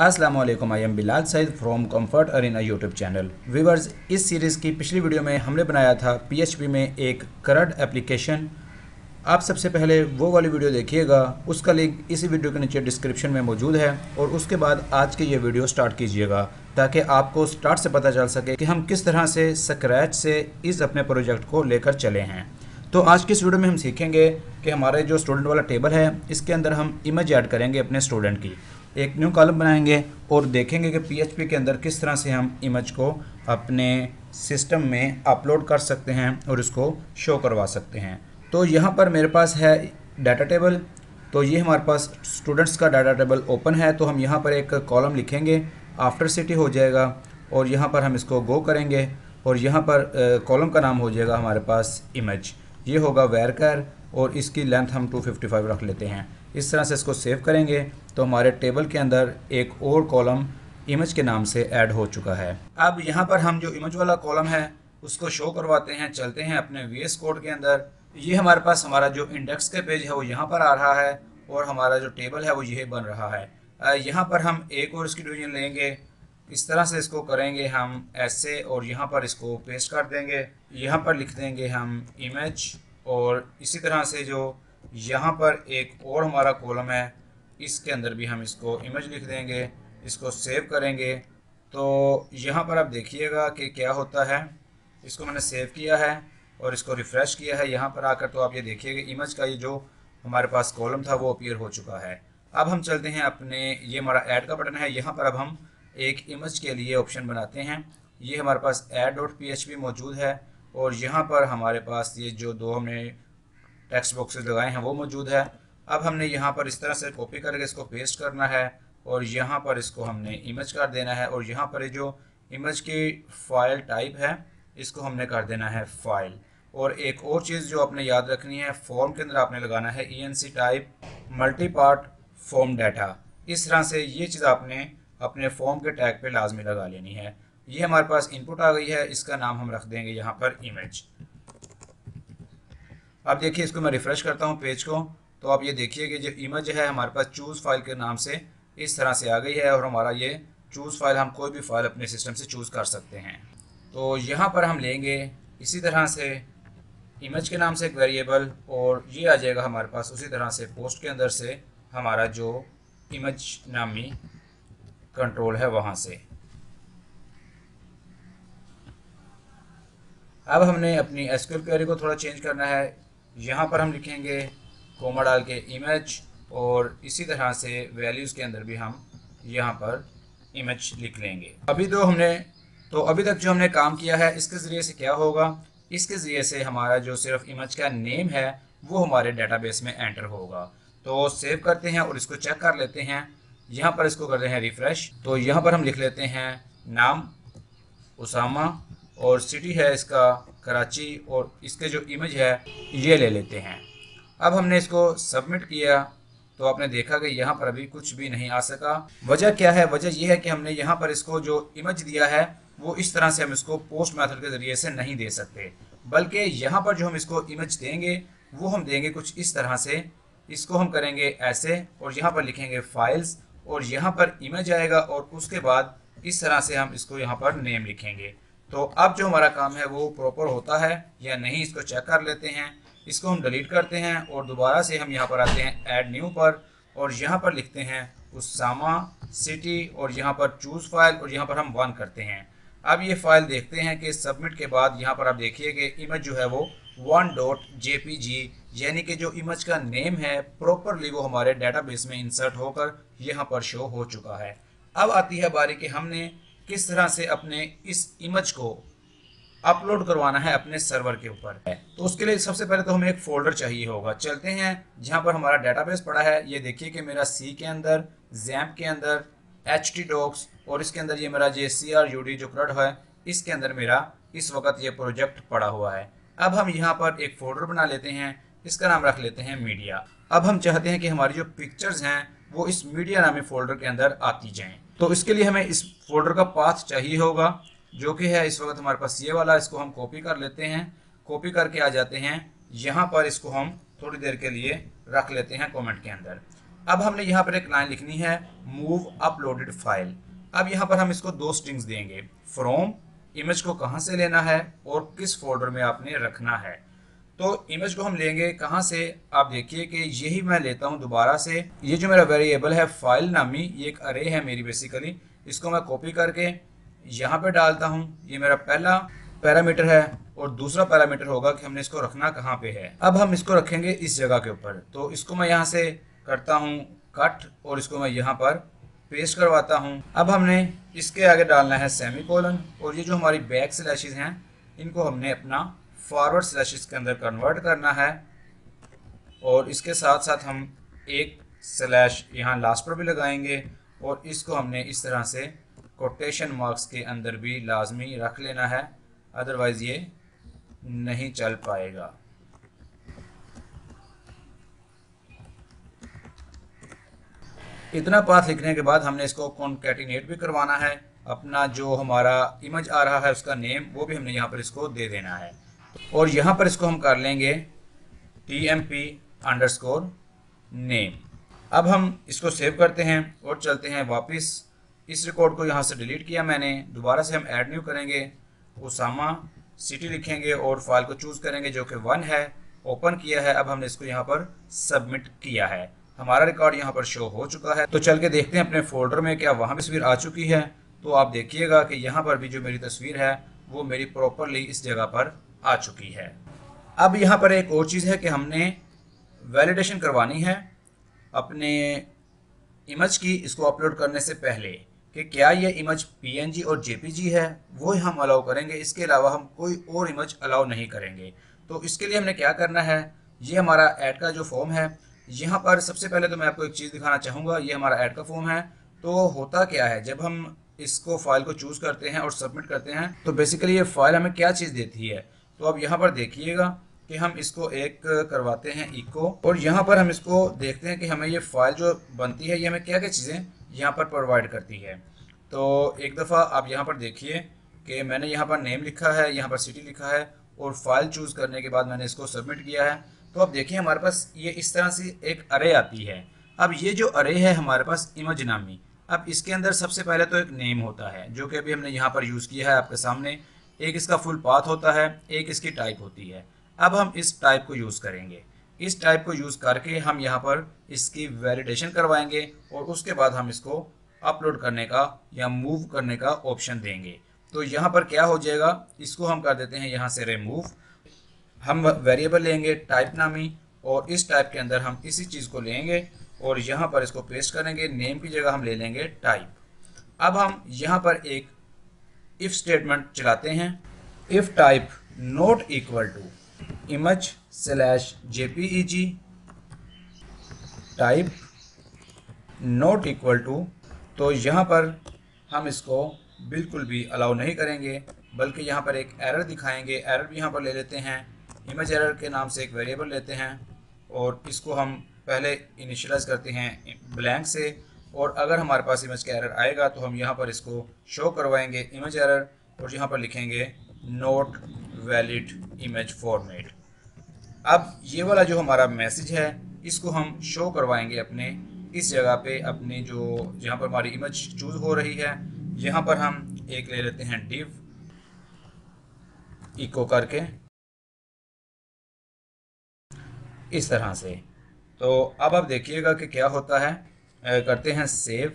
अस्सलाम वालेकुम, I am Bilal Saeed from comfort arena YouTube channel. Viewers, इस सीरीज़ की पिछली वीडियो में हमने बनाया था पीएचपी में एक करंट एप्लीकेशन। आप सबसे पहले वो वाली वीडियो देखिएगा, उसका लिंक इसी वीडियो के नीचे डिस्क्रिप्शन में मौजूद है। और उसके बाद आज की ये वीडियो स्टार्ट कीजिएगा ताकि आपको स्टार्ट से पता चल सके कि हम किस तरह से स्क्रैच से इस अपने प्रोजेक्ट को लेकर चले हैं। तो आज की इस वीडियो में हम सीखेंगे कि हमारे जो स्टूडेंट वाला टेबल है इसके अंदर हम इमेज ऐड करेंगे अपने स्टूडेंट की। एक न्यू कॉलम बनाएंगे और देखेंगे कि पीएचपी के अंदर किस तरह से हम इमेज को अपने सिस्टम में अपलोड कर सकते हैं और इसको शो करवा सकते हैं। तो यहाँ पर मेरे पास है डाटा टेबल। तो ये हमारे पास स्टूडेंट्स का डाटा टेबल ओपन है। तो हम यहाँ पर एक कॉलम लिखेंगे, आफ्टर सिटी हो जाएगा और यहाँ पर हम इसको गो करेंगे और यहाँ पर कॉलम का नाम हो जाएगा हमारे पास इमेज। ये होगा वेरकर और इसकी लेंथ हम 255 रख लेते हैं। इस तरह से इसको सेव करेंगे तो हमारे टेबल के अंदर एक और कॉलम इमेज के नाम से ऐड हो चुका है। अब यहाँ पर हम जो इमेज वाला कॉलम है उसको शो करवाते हैं। चलते हैं अपने वीएस कोड के अंदर। ये हमारे पास हमारा जो इंडेक्स का पेज है वो यहाँ पर आ रहा है और हमारा जो टेबल है वो ये बन रहा है। यहाँ पर हम एक और इसकी डिवीजन लेंगे, इस तरह से इसको करेंगे हम ऐसे और यहाँ पर इसको पेस्ट कर देंगे। यहाँ पर लिख देंगे हम इमेज और इसी तरह से जो यहाँ पर एक और हमारा कॉलम है इसके अंदर भी हम इसको इमेज लिख देंगे। इसको सेव करेंगे तो यहाँ पर आप देखिएगा कि क्या होता है। इसको मैंने सेव किया है और इसको रिफ़्रेश किया है। यहाँ पर आकर तो आप ये देखिएगा इमेज का ये जो हमारे पास कॉलम था वो अपीयर हो चुका है। अब हम चलते हैं अपने, ये हमारा ऐड का बटन है, यहाँ पर अब हम एक इमेज के लिए ऑप्शन बनाते हैं। ये हमारे पास add.php मौजूद है और यहाँ पर हमारे पास ये जो दो हमने टेक्स्ट बॉक्सेस लगाए हैं वो मौजूद है। अब हमने यहाँ पर इस तरह से कॉपी करके इसको पेस्ट करना है और यहाँ पर इसको हमने इमेज कर देना है और यहाँ पर जो इमेज की फाइल टाइप है इसको हमने कर देना है फाइल। और एक और चीज़ जो आपने याद रखनी है, फॉर्म के अंदर आपने लगाना है ENC type multi part form data. इस तरह से ये चीज़ आपने अपने फॉर्म के टैग पे लाजमी लगा लेनी है। ये हमारे पास इनपुट आ गई है, इसका नाम हम रख देंगे यहाँ पर इमेज। अब देखिए इसको मैं रिफ़्रेश करता हूँ पेज को तो आप ये देखिए कि जो इमेज है हमारे पास चूज़ फाइल के नाम से इस तरह से आ गई है और हमारा ये चूज़ फाइल, हम कोई भी फाइल अपने सिस्टम से चूज़ कर सकते हैं। तो यहाँ पर हम लेंगे इसी तरह से इमेज के नाम से एक वेरिएबल और ये आ जाएगा हमारे पास उसी तरह से पोस्ट के अंदर से हमारा जो इमेज नामी कंट्रोल है वहाँ से। अब हमने अपनी एसक्यूएल क्वेरी को थोड़ा चेंज करना है। यहाँ पर हम लिखेंगे कोमा डाल के इमेज और इसी तरह से वैल्यूज़ के अंदर भी हम यहाँ पर इमेज लिख लेंगे। अभी तक जो हमने काम किया है इसके ज़रिए से क्या होगा, इसके ज़रिए से हमारा जो सिर्फ इमेज का नेम है वो हमारे डेटाबेस में एंटर होगा। तो सेव करते हैं और इसको चेक कर लेते हैं। यहाँ पर इसको करते हैं रिफ़्रेश। तो यहाँ पर हम लिख लेते हैं नाम उसामा और सिटी है इसका कराची और इसके जो इमेज है ये ले लेते हैं। अब हमने इसको सबमिट किया तो आपने देखा कि यहाँ पर अभी कुछ भी नहीं आ सका। वजह क्या है? वजह यह है कि हमने यहाँ पर इसको जो इमेज दिया है वो इस तरह से हम इसको पोस्ट मेथड के ज़रिए से नहीं दे सकते, बल्कि यहाँ पर जो हम इसको इमेज देंगे वो हम देंगे कुछ इस तरह से। इसको हम करेंगे ऐसे और यहाँ पर लिखेंगे फाइल्स और यहाँ पर इमेज आएगा और उसके बाद इस तरह से हम इसको यहाँ पर नेम लिखेंगे। तो अब जो हमारा काम है वो प्रॉपर होता है या नहीं इसको चेक कर लेते हैं। इसको हम डिलीट करते हैं और दोबारा से हम यहाँ पर आते हैं ऐड न्यू पर और यहाँ पर लिखते हैं उसामा सिटी और यहाँ पर चूज़ फाइल और यहाँ पर हम 1 करते हैं। अब ये फाइल देखते हैं कि सबमिट के बाद यहाँ पर आप देखिए कि इमेज जो है वो 1.jpg यानी कि जो इमेज का नेम है प्रॉपरली वो हमारे डेटाबेस में इंसर्ट होकर यहाँ पर शो हो चुका है। अब आती है बारी कि हमने किस तरह से अपने इस इमेज को अपलोड करवाना है अपने सर्वर के ऊपर। तो उसके लिए सबसे पहले तो हमें एक फोल्डर चाहिए होगा। चलते हैं जहाँ पर हमारा डेटाबेस पड़ा है। ये देखिए कि मेरा सी के अंदर, जैम्प के अंदर, htdocs और इसके अंदर ये मेरा crud जो CRUD है इसके अंदर मेरा इस वक्त ये प्रोजेक्ट पड़ा हुआ है। अब हम यहाँ पर एक फोल्डर बना लेते हैं, इसका नाम रख लेते हैं मीडिया। अब हम चाहते हैं कि हमारी जो पिक्चर्स हैं वो इस मीडिया नामी फोल्डर के अंदर आती जाएं। तो इसके लिए हमें इस फोल्डर का पाथ चाहिए होगा जो कि है इस वक्त हमारे पास ये वाला। इसको हम कॉपी कर लेते हैं, कॉपी करके आ जाते हैं यहाँ पर, इसको हम थोड़ी देर के लिए रख लेते हैं कमेंट के अंदर। अब हमने यहाँ पर एक लाइन लिखनी है मूव अपलोडेड फाइल। अब यहाँ पर हम इसको दो स्ट्रिंग्स देंगे, फ्रॉम इमेज को कहाँ से लेना है और किस फोल्डर में आपने रखना है। तो इमेज को हम लेंगे कहाँ से, आप देखिए कि यही मैं लेता हूँ दोबारा से। ये जो मेरा वेरिएबल है फाइल नामी, ये एक अरे है मेरी बेसिकली, इसको मैं कॉपी करके यहाँ पे डालता हूँ। ये मेरा पहला पैरामीटर है और दूसरा पैरामीटर होगा कि हमने इसको रखना कहाँ पे है। अब हम इसको रखेंगे इस जगह के ऊपर, तो इसको मैं यहाँ से करता हूँ कट और इसको मैं यहाँ पर पेस्ट करवाता हूँ। अब हमने इसके आगे डालना है सेमीकोलन और ये जो हमारी बैक स्लैशेस हैं इनको हमने अपना फॉरवर्ड स्लैशेस के अंदर कन्वर्ट करना है और इसके साथ साथ हम एक स्लैश यहाँ लास्ट पर भी लगाएंगे और इसको हमने इस तरह से कोटेशन मार्क्स के अंदर भी लाजमी रख लेना है, अदरवाइज ये नहीं चल पाएगा। इतना पाथ लिखने के बाद हमने इसको कॉन्कैटिनेट भी करवाना है। अपना जो हमारा इमेज आ रहा है उसका नेम वो भी हमने यहाँ पर इसको दे देना है और यहाँ पर इसको हम कर लेंगे tmp_name। अब हम इसको सेव करते हैं और चलते हैं वापस। इस रिकॉर्ड को यहाँ से डिलीट किया मैंने, दोबारा से हम ऐड न्यू करेंगे, उसामा सिटी लिखेंगे और फाइल को चूज़ करेंगे जो कि 1 है, ओपन किया है। अब हमने इसको यहाँ पर सबमिट किया है, हमारा रिकॉर्ड यहाँ पर शो हो चुका है। तो चल के देखते हैं अपने फोल्डर में क्या वहाँ भी तस्वीर आ चुकी है। तो आप देखिएगा कि यहाँ पर भी जो मेरी तस्वीर है वो मेरी प्रॉपरली इस जगह पर आ चुकी है। अब यहाँ पर एक और चीज़ है कि हमने वैलिडेशन करवानी है अपने इमेज की, इसको अपलोड करने से पहले कि क्या ये इमेज PNG और JPG है, वो हम अलाउ करेंगे। इसके अलावा हम कोई और इमेज अलाउ नहीं करेंगे। तो इसके लिए हमने क्या करना है, ये हमारा ऐड का जो फॉर्म है, यहाँ पर सबसे पहले तो मैं आपको एक चीज़ दिखाना चाहूँगा। ये हमारा ऐड का फॉर्म है। तो होता क्या है, जब हम इसको फाइल को चूज़ करते हैं और सबमिट करते हैं तो बेसिकली ये फाइल हमें क्या चीज़ देती है। तो अब यहाँ पर देखिएगा कि हम इसको एक करवाते हैं इको और यहाँ पर हम इसको देखते हैं कि हमें ये फाइल जो बनती है ये हमें क्या क्या चीज़ें यहाँ पर प्रोवाइड करती है। तो एक दफ़ा आप यहाँ पर देखिए कि मैंने यहाँ पर नेम लिखा है, यहाँ पर सिटी लिखा है और फाइल चूज़ करने के बाद मैंने इसको सबमिट किया है। तो अब देखिए हमारे पास ये इस तरह से एक अरे आती है। अब ये जो अरे है हमारे पास इमेज नामी, अब इसके अंदर सबसे पहले तो एक नेम होता है जो कि अभी हमने यहाँ पर यूज़ किया है आपके सामने, एक इसका फुल पाथ होता है, एक इसकी टाइप होती है। अब हम इस टाइप को यूज़ करेंगे, इस टाइप को यूज़ करके हम यहाँ पर इसकी वैलिडेशन करवाएंगे और उसके बाद हम इसको अपलोड करने का या मूव करने का ऑप्शन देंगे। तो यहाँ पर क्या हो जाएगा, इसको हम कर देते हैं यहाँ से रिमूव। हम वेरिएबल लेंगे टाइप नामी और इस टाइप के अंदर हम इसी चीज़ को लेंगे और यहाँ पर इसको पेस्ट करेंगे, नेम की जगह हम ले लेंगे टाइप। अब हम यहाँ पर एक इफ़ स्टेटमेंट चलाते हैं, if type not equal to image/jpeg type not equal to, तो यहाँ पर हम इसको बिल्कुल भी अलाउ नहीं करेंगे बल्कि यहाँ पर एक एरर दिखाएंगे। एरर भी यहाँ पर ले लेते हैं, इमेज एरर के नाम से एक वेरिएबल लेते हैं और इसको हम पहले इनिशियलाइज करते हैं ब्लैंक से और अगर हमारे पास इमेज का एरर आएगा तो हम यहाँ पर इसको शो करवाएंगे इमेज एरर और यहाँ पर लिखेंगे नॉट वैलिड इमेज फॉर्मेट। अब ये वाला जो हमारा मैसेज है इसको हम शो करवाएंगे अपने इस जगह पे, अपने जो जहाँ पर हमारी इमेज चूज़ हो रही है यहाँ पर हम एक ले लेते हैं div इको करके इस तरह से। तो अब आप देखिएगा कि क्या होता है, करते हैं सेव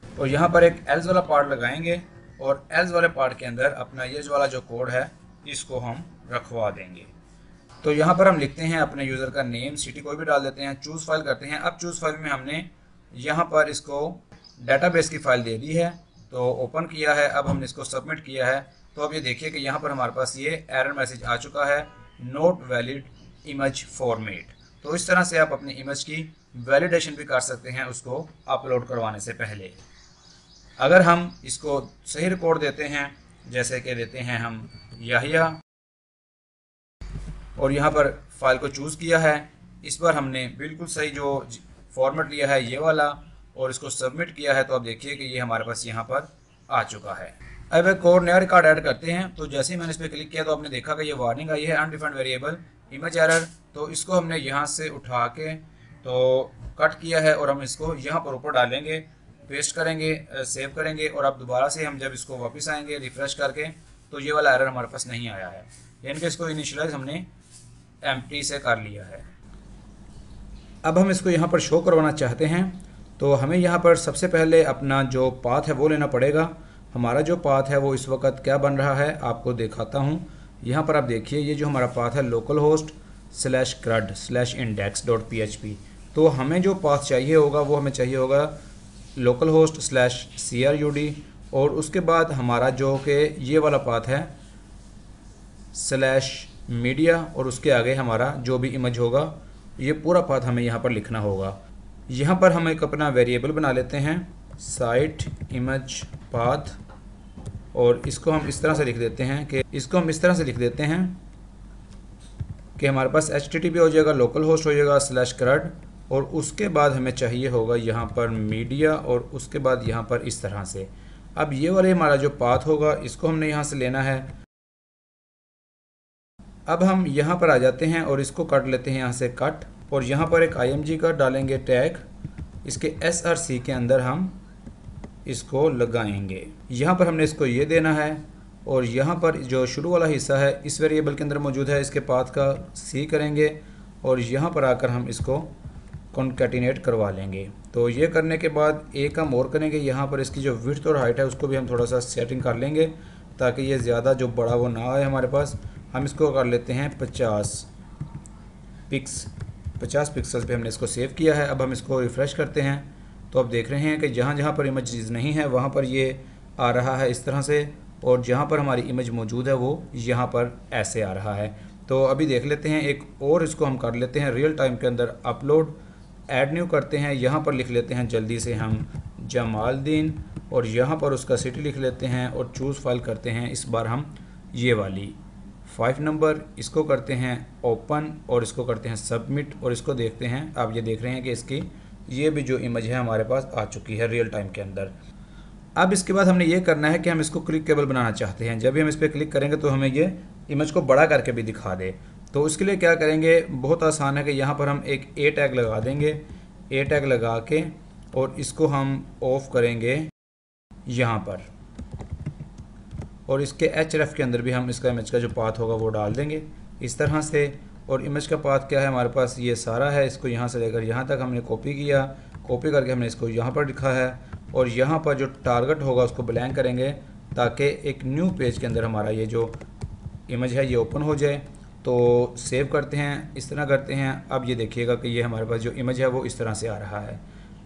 और यहाँ पर एक एल्स वाला पार्ट लगाएंगे और एल्स वाले पार्ट के अंदर अपना ये वाला जो कोड है इसको हम रखवा देंगे। तो यहाँ पर हम लिखते हैं अपने यूज़र का नेम, सिटी कोई भी डाल देते हैं, चूज़ फाइल करते हैं। अब चूज़ फाइल में हमने यहाँ पर इसको डेटाबेस की फ़ाइल दे दी है तो ओपन किया है। अब हमने इसको सबमिट किया है तो अब ये देखिए कि यहाँ पर हमारे पास ये एरर मैसेज आ चुका है, नॉट वैलिड इमेज फॉर्मेट। तो इस तरह से आप अपनी इमेज की वैलिडेशन भी कर सकते हैं उसको अपलोड करवाने से पहले। अगर हम इसको सही रिकॉर्ड देते हैं, जैसे कि देते हैं हम याहिया और यहाँ पर फाइल को चूज़ किया है, इस बार हमने बिल्कुल सही जो फॉर्मेट लिया है ये वाला और इसको सबमिट किया है, तो अब देखिए कि ये हमारे पास यहाँ पर आ चुका है। अब एक और नया रिकॉर्ड ऐड करते हैं। तो जैसे ही मैंने इस पर क्लिक किया तो आपने देखा कि ये वार्निंग आई है अनडिफाइंड वेरिएबल इमेज एरर। तो इसको हमने यहाँ से उठा के तो कट किया है और हम इसको यहाँ पर ऊपर डालेंगे, पेस्ट करेंगे, सेव करेंगे और अब दोबारा से हम जब इसको वापस आएंगे रिफ्रेश करके तो ये वाला एरर हमारे पास नहीं आया है, यानी कि इसको इनिशियलाइज हमने एम्प्टी से कर लिया है। अब हम इसको यहाँ पर शो करवाना चाहते हैं तो हमें यहाँ पर सबसे पहले अपना जो पाथ है वो लेना पड़ेगा। हमारा जो पाथ है वो इस वक्त क्या बन रहा है आपको दिखाता हूँ। यहाँ पर आप देखिए ये जो हमारा पाथ है लोकल होस्ट /crud/index.php। तो हमें जो पाथ चाहिए होगा वो हमें चाहिए होगा लोकल होस्ट /crud और उसके बाद हमारा जो कि ये वाला पाथ है /media और उसके आगे हमारा जो भी इमेज होगा ये पूरा पाथ हमें यहाँ पर लिखना होगा। यहाँ पर हम एक अपना वेरिएबल बना लेते हैं साइट इमेज पाथ और इसको हम इस तरह से लिख देते हैं कि हमारे पास HTTP हो जाएगा, लोकल होस्ट हो जाएगा /crud और उसके बाद हमें चाहिए होगा यहाँ पर मीडिया और उसके बाद यहाँ पर इस तरह से। अब ये वाले हमारा जो पाथ होगा इसको हमने यहाँ से लेना है। अब हम यहाँ पर आ जाते हैं और इसको काट लेते हैं यहाँ से कट और यहाँ पर एक img का डालेंगे टैग, इसके src के अंदर हम इसको लगाएंगे। यहाँ पर हमने इसको ये देना है और यहाँ पर जो शुरू वाला हिस्सा है इस वेरिएबल के अंदर मौजूद है, इसके पाथ का सी करेंगे और यहाँ पर आकर हम इसको कॉन्कैटिनेट करवा लेंगे। तो ये करने के बाद एक काम और करेंगे, यहाँ पर इसकी जो विड्थ और हाइट है उसको भी हम थोड़ा सा सेटिंग कर लेंगे ताकि ये ज़्यादा जो बड़ा वो ना आए हमारे पास। हम इसको कर लेते हैं 50 पिक्सल्स पे हमने इसको सेव किया है। अब हम इसको रिफ़्रेश करते हैं तो अब देख रहे हैं कि जहाँ जहाँ पर इमेज नहीं है वहाँ पर ये आ रहा है इस तरह से और जहाँ पर हमारी इमेज मौजूद है वो यहाँ पर ऐसे आ रहा है। तो अभी देख लेते हैं एक और इसको हम कर लेते हैं रियल टाइम के अंदर अपलोड, ऐड न्यू करते हैं। यहाँ पर लिख लेते हैं जल्दी से हम जमालदीन और यहाँ पर उसका सिटी लिख लेते हैं और चूज़ फाइल करते हैं। इस बार हम ये वाली 5 नंबर इसको करते हैं ओपन और इसको करते हैं सबमिट और इसको देखते हैं। आप ये देख रहे हैं कि इसकी ये भी जो इमेज है हमारे पास आ चुकी है रियल टाइम के अंदर। अब इसके बाद हमने ये करना है कि हम इसको क्लिकेबल बनाना चाहते हैं। जब भी हम इस पर क्लिक करेंगे तो हमें ये इमेज को बड़ा करके भी दिखा दे। तो उसके लिए क्या करेंगे, बहुत आसान है कि यहाँ पर हम एक ए टैग लगा देंगे। ए टैग लगा के और इसको हम ऑफ करेंगे यहाँ पर और इसके href के अंदर भी हम इसका इमेज का जो पाथ होगा वो डाल देंगे इस तरह से। और इमेज का पाथ क्या है हमारे पास ये सारा है, इसको यहाँ से लेकर यहाँ तक हमने कॉपी किया, कॉपी करके हमने इसको यहाँ पर लिखा है और यहाँ पर जो टारगेट होगा उसको ब्लैंक करेंगे ताकि एक न्यू पेज के अंदर हमारा ये जो इमेज है ये ओपन हो जाए। तो सेव करते हैं, इस तरह करते हैं। अब ये देखिएगा कि ये हमारे पास जो इमेज है वो इस तरह से आ रहा है।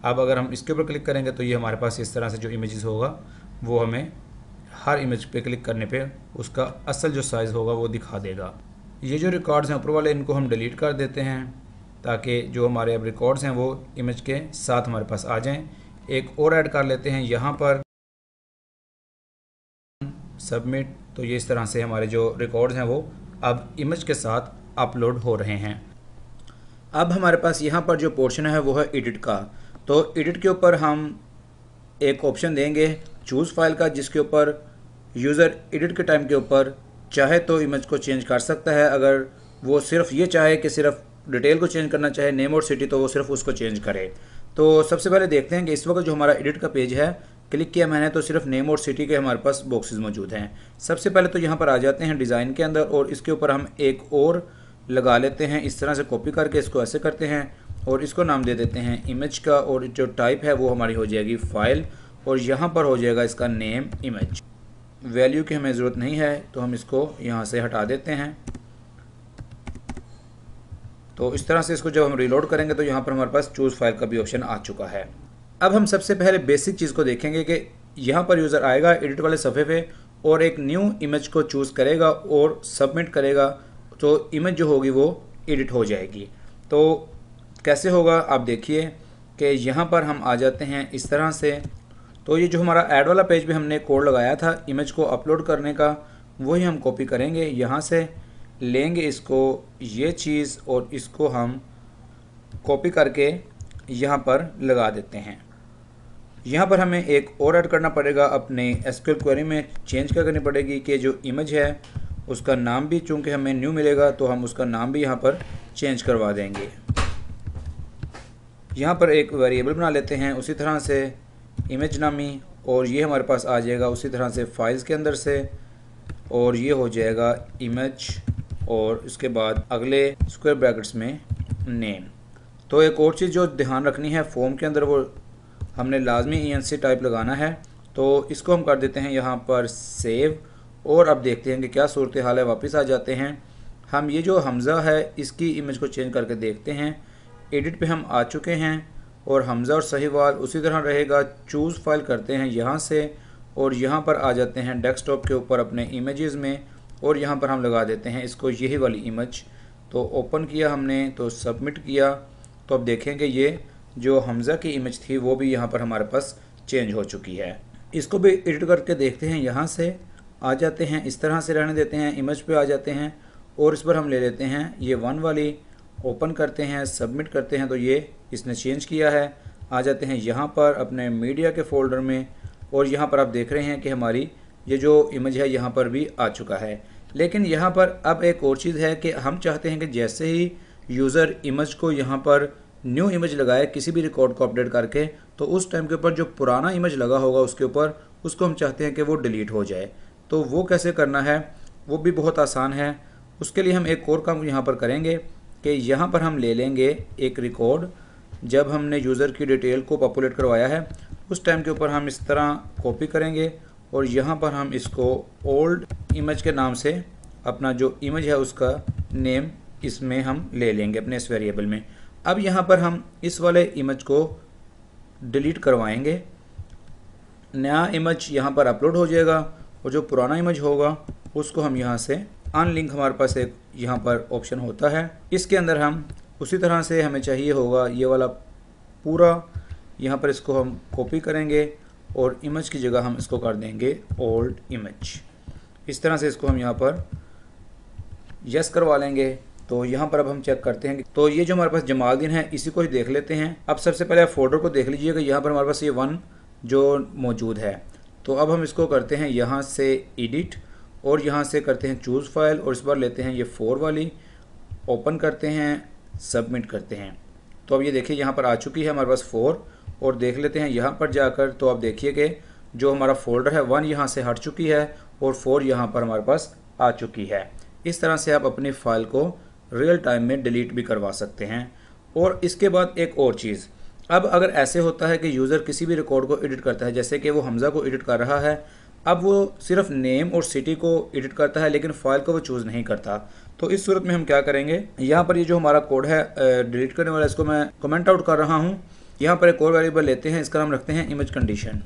अब अगर हम इसके ऊपर क्लिक करेंगे तो ये हमारे पास इस तरह से जो इमेजेस होगा वो हमें हर इमेज पे क्लिक करने पे उसका असल जो साइज़ होगा वो दिखा देगा। ये जो रिकॉर्ड्स हैं ऊपर वाले इनको हम डिलीट कर देते हैं ताकि जो हमारे अब रिकॉर्ड्स हैं वो इमेज के साथ हमारे पास आ जाएं। एक और ऐड कर लेते हैं यहाँ पर सबमिट। तो ये इस तरह से हमारे जो रिकॉर्ड्स हैं वो अब इमेज के साथ अपलोड हो रहे हैं। अब हमारे पास यहाँ पर जो पोर्शन है वो है एडिट का। तो एडिट के ऊपर हम एक ऑप्शन देंगे चूज़ फाइल का, जिसके ऊपर यूज़र एडिट के टाइम के ऊपर चाहे तो इमेज को चेंज कर सकता है। अगर वो सिर्फ ये चाहे कि सिर्फ डिटेल को चेंज करना चाहे, नेम और सिटी, तो वो सिर्फ उसको चेंज करे। तो सबसे पहले देखते हैं कि इस वक्त जो हमारा एडिट का पेज है, क्लिक किया मैंने तो सिर्फ नेम और सिटी के हमारे पास बॉक्सेस मौजूद हैं। सबसे पहले तो यहाँ पर आ जाते हैं डिज़ाइन के अंदर और इसके ऊपर हम एक और लगा लेते हैं। इस तरह से कॉपी करके इसको ऐसे करते हैं और इसको नाम दे देते हैं इमेज का और जो टाइप है वो हमारी हो जाएगी फाइल और यहाँ पर हो जाएगा इसका नेम इमेज। वैल्यू की हमें ज़रूरत नहीं है तो हम इसको यहाँ से हटा देते हैं। तो इस तरह से इसको जब हम रीलोड करेंगे तो यहाँ पर हमारे पास चूज़ फाइल का भी ऑप्शन आ चुका है। अब हम सबसे पहले बेसिक चीज़ को देखेंगे कि यहाँ पर यूज़र आएगा एडिट वाले सफ़े पे और एक न्यू इमेज को चूज़ करेगा और सबमिट करेगा तो इमेज जो होगी वो एडिट हो जाएगी। तो कैसे होगा आप देखिए कि यहाँ पर हम आ जाते हैं इस तरह से। तो ये जो हमारा ऐड वाला पेज पे हमने कोड लगाया था इमेज को अपलोड करने का, वही हम कॉपी करेंगे, यहाँ से लेंगे इसको ये चीज़ और इसको हम कॉपी करके यहाँ पर लगा देते हैं। यहाँ पर हमें एक और ऐड करना पड़ेगा, अपने एसक्यूएल क्वेरी में चेंज करनी पड़ेगी कि जो इमेज है उसका नाम भी, चूँकि हमें न्यू मिलेगा तो हम उसका नाम भी यहाँ पर चेंज करवा देंगे। यहाँ पर एक वेरिएबल बना लेते हैं उसी तरह से इमेज नामी, और ये हमारे पास आ जाएगा उसी तरह से फाइल्स के अंदर से, और ये हो जाएगा इमेज और इसके बाद अगले स्क्वायर ब्रैकेट्स में नेम। तो एक और चीज़ जो ध्यान रखनी है फॉर्म के अंदर, वो हमने लाजमी ENC टाइप लगाना है। तो इसको हम कर देते हैं यहाँ पर सेव, और अब देखते हैं कि क्या सूरत हाल है। वापस आ जाते हैं, हम ये जो हमज़ा है इसकी इमेज को चेंज करके देखते हैं। एडिट पे हम आ चुके हैं और हमज़ा और साहिवाल उसी तरह रहेगा। चूज़ फाइल करते हैं यहाँ से, और यहाँ पर आ जाते हैं डेस्कटॉप के ऊपर अपने इमेजेस में, और यहाँ पर हम लगा देते हैं इसको यही वाली इमेज। तो ओपन किया हमने, तो सबमिट किया, तो अब देखेंगे ये जो हमज़ा की इमेज थी वो भी यहाँ पर हमारे पास चेंज हो चुकी है। इसको भी एडिट करके देखते हैं। यहाँ से आ जाते हैं, इस तरह से रहने देते हैं, इमेज पे आ जाते हैं और इस पर हम ले लेते हैं ये 1 वाली, ओपन करते हैं, सबमिट करते हैं, तो ये इसने चेंज किया है। आ जाते हैं यहाँ पर अपने मीडिया के फोल्डर में, और यहाँ पर आप देख रहे हैं कि हमारी ये जो इमेज है यहाँ पर भी आ चुका है। लेकिन यहाँ पर अब एक और चीज़ है कि हम चाहते हैं कि जैसे ही यूज़र इमेज को यहाँ पर न्यू इमेज लगाए किसी भी रिकॉर्ड को अपडेट करके, तो उस टाइम के ऊपर जो पुराना इमेज लगा होगा उसके ऊपर, उसको हम चाहते हैं कि वो डिलीट हो जाए। तो वो कैसे करना है, वो भी बहुत आसान है। उसके लिए हम एक और काम यहाँ पर करेंगे कि यहाँ पर हम ले लेंगे एक रिकॉर्ड, जब हमने यूज़र की डिटेल को पॉपुलेट करवाया है उस टाइम के ऊपर हम इस तरह कॉपी करेंगे, और यहाँ पर हम इसको ओल्ड इमेज के नाम से अपना जो इमेज है उसका नेम इसमें हम ले लेंगे अपने इस वेरिएबल में। अब यहाँ पर हम इस वाले इमेज को डिलीट करवाएंगे, नया इमेज यहाँ पर अपलोड हो जाएगा, और जो पुराना इमेज होगा उसको हम यहाँ से अनलिंक, हमारे पास एक यहाँ पर ऑप्शन होता है, इसके अंदर हम उसी तरह से हमें चाहिए होगा ये वाला पूरा, यहाँ पर इसको हम कॉपी करेंगे और इमेज की जगह हम इसको कर देंगे ओल्ड इमेज। इस तरह से इसको हम यहाँ पर यस करवा लेंगे। तो यहाँ पर अब हम चेक करते हैं, तो ये जो हमारे पास जमालदीन है इसी को ही देख लेते हैं। अब सबसे पहले आप फोल्डर को देख लीजिएगा, यहाँ पर हमारे पास ये 1 जो मौजूद है। तो अब हम इसको करते हैं यहाँ से एडिट, और यहाँ से करते हैं चूज़ फाइल, और इस बार लेते हैं ये 4 वाली, ओपन करते हैं, सबमिट करते हैं। तो अब ये देखिए यहाँ पर आ चुकी है हमारे पास 4, और देख लेते हैं यहाँ पर जाकर, तो आप देखिए कि जो हमारा फोल्डर है 1 यहाँ से हट चुकी है और 4 यहाँ पर हमारे पास आ चुकी है। इस तरह से आप अपनी फ़ाइल को रियल टाइम में डिलीट भी करवा सकते हैं। और इसके बाद एक और चीज़, अब अगर ऐसे होता है कि यूज़र किसी भी रिकॉर्ड को एडिट करता है, जैसे कि वो हमज़ा को एडिट कर रहा है, अब वो सिर्फ नेम और सिटी को एडिट करता है लेकिन फ़ाइल को वो चूज़ नहीं करता, तो इस सूरत में हम क्या करेंगे, यहाँ पर ये जो हमारा कोड है डिलीट करने वाला, इसको मैं कमेंट आउट कर रहा हूँ। यहाँ पर एक और वेरिएबल लेते हैं, इसका नाम रखते हैं इमेज कंडीशन।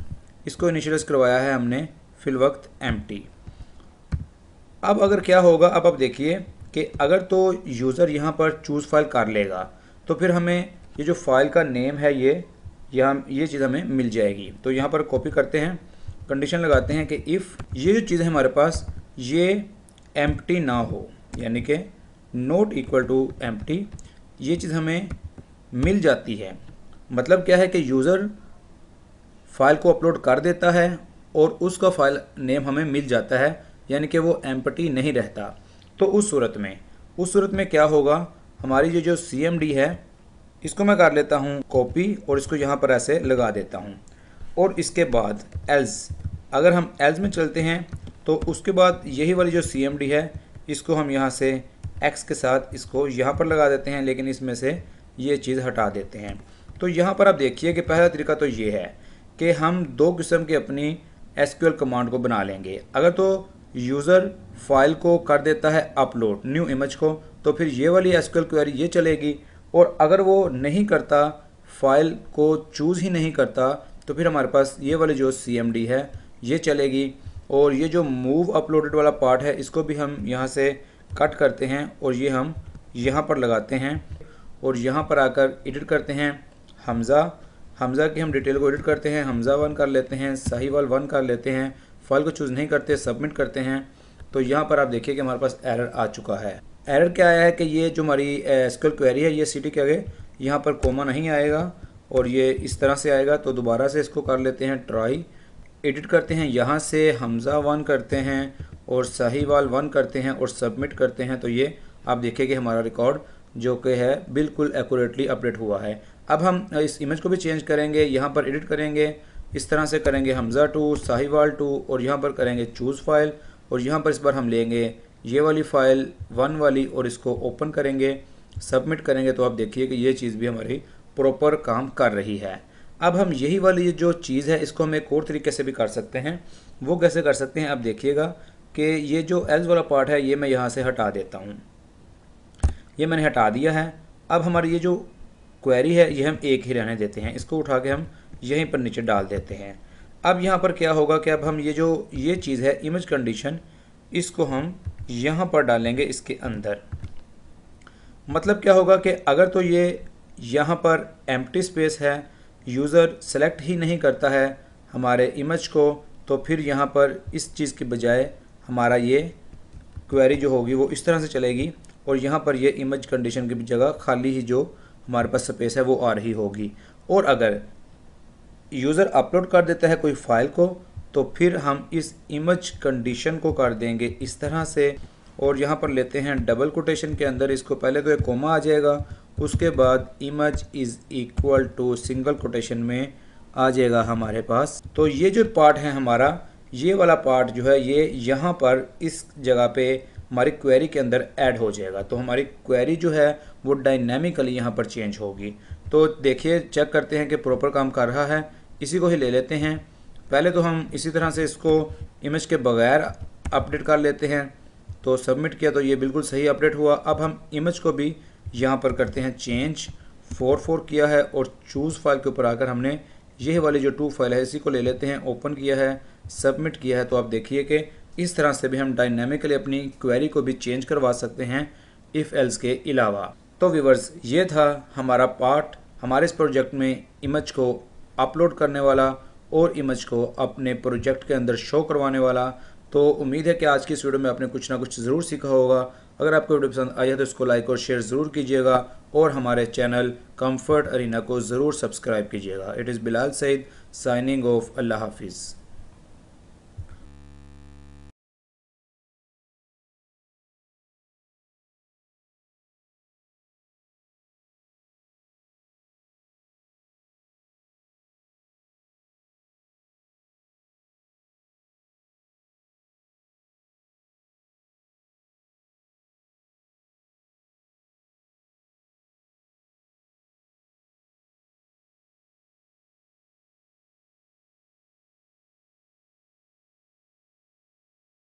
इसको इनिशियलाइज करवाया है हमने फिल वक्त एम्प्टी। अब अगर क्या होगा, अब आप देखिए कि अगर तो यूज़र यहाँ पर चूज़ फाइल कर लेगा तो फिर हमें ये जो फाइल का नेम है ये चीज़ हमें मिल जाएगी। तो यहाँ पर कॉपी करते हैं, कंडीशन लगाते हैं कि इफ़ ये जो चीज़ है हमारे पास ये एम्प्टी ना हो, यानी कि नॉट इक्वल टू एम्प्टी, ये चीज़ हमें मिल जाती है। मतलब क्या है कि यूज़र फाइल को अपलोड कर देता है और उसका फाइल नेम हमें मिल जाता है, यानी कि वो एम्प्टी नहीं रहता। तो उस सूरत में क्या होगा, हमारी ये जो CMD है इसको मैं कर लेता हूँ कॉपी और इसको यहाँ पर ऐसे लगा देता हूँ। और इसके बाद एल्स, अगर हम एल्स में चलते हैं तो उसके बाद यही वाली जो CMD है इसको हम यहाँ से X के साथ इसको यहाँ पर लगा देते हैं, लेकिन इसमें से ये चीज़ हटा देते हैं। तो यहाँ पर आप देखिए कि पहला तरीका तो ये है कि हम 2 किस्म की अपनी SQL कमांड को बना लेंगे। अगर तो यूज़र फाइल को कर देता है अपलोड न्यू इमेज को, तो फिर ये वाली SQL क्वेरी ये चलेगी, और अगर वो नहीं करता, फाइल को चूज़ ही नहीं करता, तो फिर हमारे पास ये वाली जो CMD है ये चलेगी। और ये जो मूव अपलोडेड वाला पार्ट है इसको भी हम यहाँ से कट करते हैं और ये हम यहाँ पर लगाते हैं, और यहाँ पर आकर एडिट करते हैं हमज़ा की हम डिटेल को एडिट करते हैं, हमज़ा 1 कर लेते हैं, साहिवाल 1 कर लेते हैं, फाइल को चूज़ नहीं करते, सबमिट करते हैं। तो यहाँ पर आप देखिए कि हमारे पास एरर आ चुका है। एरर क्या आया है कि ये जो हमारी SQL क्वेरी है ये सिटी के आगे यहाँ पर कोमा नहीं आएगा और ये इस तरह से आएगा। तो दोबारा से इसको कर लेते हैं ट्राई, एडिट करते हैं, यहाँ से हमज़ा 1 करते हैं और साहिवाल 1 करते हैं और सबमिट करते हैं। तो ये आप देखिए कि हमारा रिकॉर्ड जो कि है बिल्कुल एक्यूरेटली अपडेट हुआ है। अब हम इस इमेज को भी चेंज करेंगे, यहाँ पर एडिट करेंगे, इस तरह से करेंगे हमज़ा टू, साहिवाल टू, और यहाँ पर करेंगे चूज़ फाइल, और यहाँ पर इस बार हम लेंगे ये वाली फ़ाइल 1 वाली और इसको ओपन करेंगे, सबमिट करेंगे। तो आप देखिए कि ये चीज़ भी हमारी प्रॉपर काम कर रही है। अब हम यही वाली जो चीज़ है इसको हम एक और तरीके से भी कर सकते हैं। वो कैसे कर सकते हैं, अब देखिएगा कि ये जो एल्स वाला पार्ट है ये मैं यहाँ से हटा देता हूँ। ये मैंने हटा दिया है। अब हमारी ये जो क्वेरी है ये हम एक ही रहने देते हैं, इसको उठा के हम यहीं पर नीचे डाल देते हैं। अब यहाँ पर क्या होगा कि अब हम ये चीज़ है इमेज कंडीशन, इसको हम यहाँ पर डालेंगे इसके अंदर। मतलब क्या होगा कि अगर तो ये यहाँ पर एम्प्टी स्पेस है, यूज़र सेलेक्ट ही नहीं करता है हमारे इमेज को, तो फिर यहाँ पर इस चीज़ के बजाय हमारा ये क्वेरी जो होगी वो इस तरह से चलेगी और यहाँ पर ये इमेज कंडीशन की जगह खाली ही जो हमारे पास स्पेस है वो आ रही होगी। और अगर यूज़र अपलोड कर देता है कोई फ़ाइल को तो फिर हम इस इमेज कंडीशन को कर देंगे इस तरह से, और यहाँ पर लेते हैं डबल कोटेशन के अंदर इसको, पहले तो एक कोमा आ जाएगा, उसके बाद image is equal to single quotation में आ जाएगा हमारे पास। तो ये जो पार्ट है हमारा, ये वाला पार्ट जो है ये यहाँ पर इस जगह पे हमारी क्वेरी के अंदर ऐड हो जाएगा। तो हमारी क्वेरी जो है वो डायनेमिकली यहाँ पर चेंज होगी। तो देखिए चेक करते हैं कि प्रॉपर काम कर रहा है। इसी को ही ले लेते हैं। पहले तो हम इसी तरह से इसको इमेज के बगैर अपडेट कर लेते हैं। तो सबमिट किया तो ये बिल्कुल सही अपडेट हुआ। अब हम इमेज को भी यहाँ पर करते हैं चेंज, 4 किया है और चूज़ फाइल के ऊपर आकर हमने यह वाली जो 2 फाइल है इसी को ले लेते हैं, ओपन किया है, सबमिट किया है। तो आप देखिए कि इस तरह से भी हम डायनामिकली अपनी क्वेरी को भी चेंज करवा सकते हैं इफ़ एल्स के अलावा। तो व्यूअर्स ये था हमारा पार्ट हमारे इस प्रोजेक्ट में इमेज को अपलोड करने वाला और इमेज को अपने प्रोजेक्ट के अंदर शो करवाने वाला। तो उम्मीद है कि आज की इस वीडियो में आपने कुछ ना कुछ ज़रूर सीखा होगा। अगर आपको वीडियो पसंद आई है तो इसको लाइक और शेयर ज़रूर कीजिएगा और हमारे चैनल कंफर्ट अरीना को ज़रूर सब्सक्राइब कीजिएगा। It is Bilal Saeed signing off. अल्लाह हाफिज़।